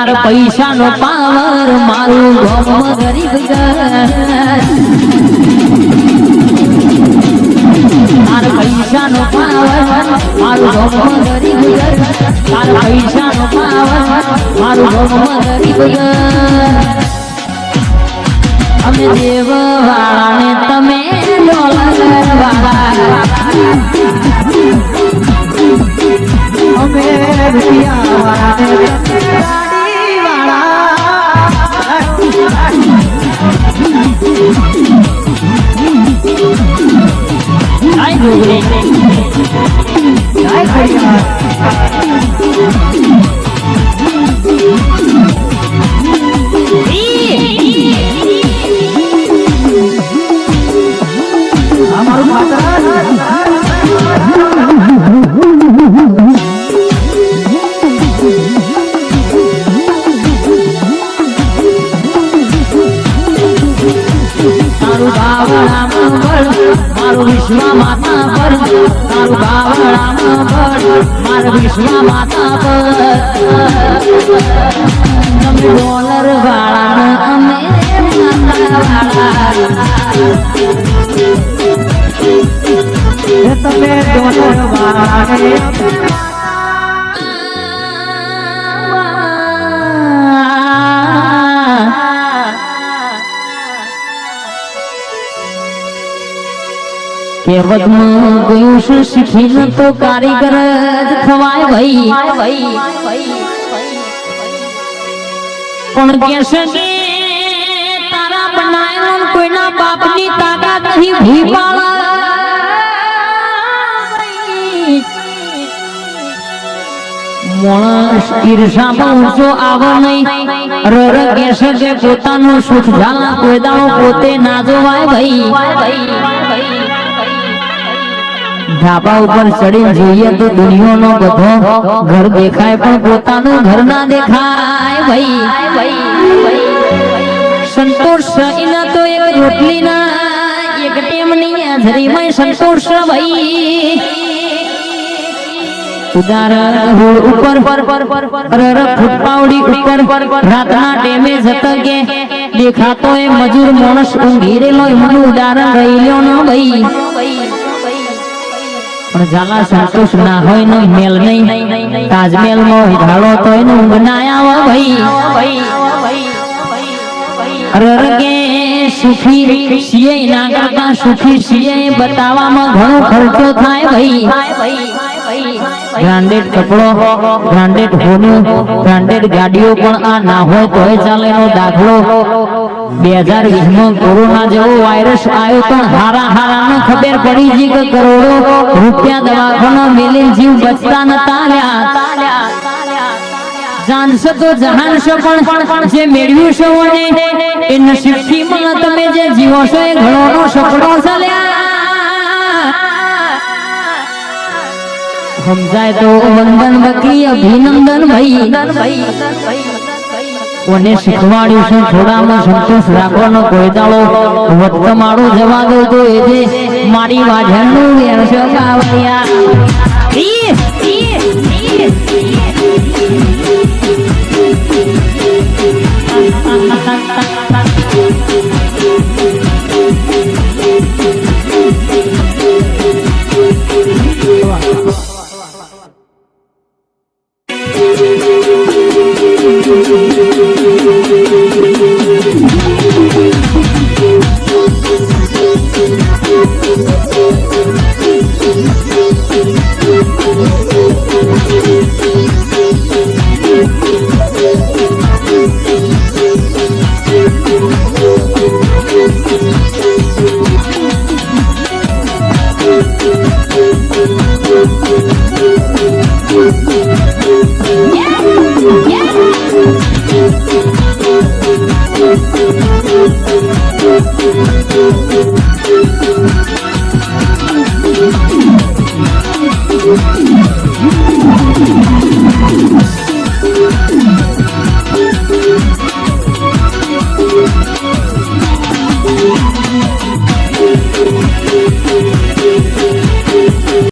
તારા પૈસાનો પાવર મારું ગોમ ગરીબ તારા પૈસાનો પાવર મારું ગોમ ગરીબ તારા પૈસાનો પાવર મારું ગોમ ગરીબ અમે દેવ વાળાને તમે ડોલર વાળા અમે રૂપિયા વાળાને ગાડી વાળા જય ડોગરે જય ખડિયાર વિશ્વા માતા પર તારું બાવળામાં બળ મારા વિશ્વા માતા પર તમે ડોલર વાળા અમે તમે ડોલર વાળા કહેવતમાં ગયું શું શીખીને તો કારીગર જ થવાય ભાઈ પણ કહેશે કે તારા બનાયેલો કોઈના બાપની તાકાત નહીં ભીપાળા માણસ ઈર્ષામાં ઊંચો આવો નહીં રર કહેશે કે પોતાનું સુખ ઝાલા કોઈ દાડો પોતે ના જોવાય ભાઈ ધાબા ઉપર ચડી જોઈએ તો દુનિયાનો બધો ઘર દેખાય પણ પોતાનું ઘર ના દેખાય ભાઈ સંતોષ એના તો એક રોટલી ના એક ટેમની હાજરીમાં સંતોષ ભાઈ ઉદાહરણ ઉપર ફૂટપાવડી ઉપર રાતના ટેમે જતા કે દેખાતો એ મજૂર માણસ ઊંઘી રહેલો એનું ઉદાહરણ રહી લ્યો ન ભાઈ પણ જાલા સંતોષ ના હોય નો મેલ નહીં તાજમહેલ માં ઢાળો તો એનું ઊંઘ ના આવે ભાઈ અરે કે સુખી છીએ ના કરતા સુખી છીએ બતાવવામાં ઘણો ખર્ચો થાય ભાઈ બ્રાન્ડેડ કપડો બ્રાન્ડેડ હોનું બ્રાન્ડેડ ગાડીઓ પણ આ ના હોય તો ચાલે નો દાખલો 2020 માં કોરોના જેવો વાયરસ આવ્યો તો હારા ને ખબર પડી જી કે કરોડો રૂપિયા દવાખાના મેલી જીવ બચતા નતા લ્યા જાણશો તો જહાનશો પણ જે મેળવ્યું છે એ નસીબથી માં તમે જે જીવો છો એ ઘણોનો સપનો ચાલ્યા સમજાય તો વંદન બકી અભિનંદન ભાઈ કોને શીખવાડ્યું છે થોડામાં સંતોષ રાખવાનો કોઈ દાડો વત્ત મારો જવા દો તો એ જે મારી વાઢણનું વેર છે કાવડિયા Yeah.